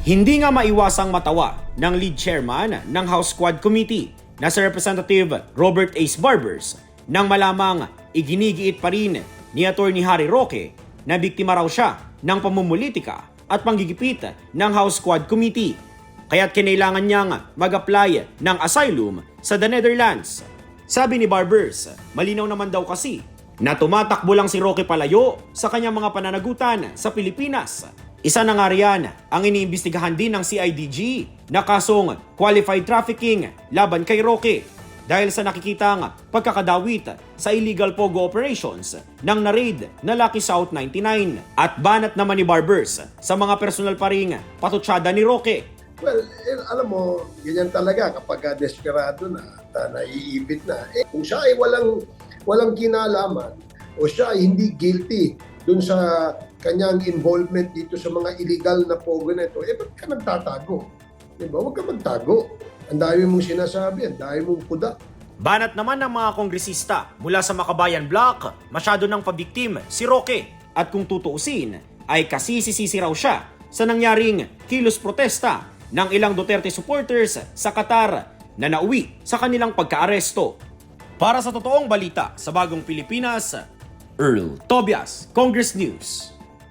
Hindi nga maiwasang matawa ng lead chairman ng House Quad Committee na si Representative Robert Ace Barbers nang malamang iginigiit pa rin ni Atty. Harry Roque na biktima raw siya ng pamumulitika at panggigipit ng House Quad Committee. Kaya't kinailangan niyang mag-apply ng asylum sa the Netherlands. Sabi ni Barbers, malinaw naman daw kasi na tumatakbo lang si Roque palayo sa kanyang mga pananagutan sa Pilipinas. Isa na nga riyan ang iniimbestigahan din ng CIDG na kasong qualified trafficking laban kay Roque dahil sa nakikitang pagkakadawit sa illegal pogo operations ng na-raid na Lucky South 99 at banat naman ni Barbers sa mga personal pa ring patutsada ni Roque. Well, alam mo, ganyan talaga kapag desperado na at naiipit na. Kung siya ay walang kinalaman o siya ay hindi guilty dun sa kanyang involvement dito sa mga illegal na pogo na ito, ba't ka nagtatago? Diba? Huwag ka magtago. Ang dami mong sinasabi, ang dami mong kuda. Banat naman ng mga kongresista mula sa Makabayan Bloc, masyado nang pabiktim si Roque. At kung tutuusin, ay kasisisisi raw siya sa nangyaring kilos protesta ng ilang Duterte supporters sa Qatar na nauwi sa kanilang pagkaaresto. Para sa totoong balita sa Bagong Pilipinas, Earl Tobias, Congress News.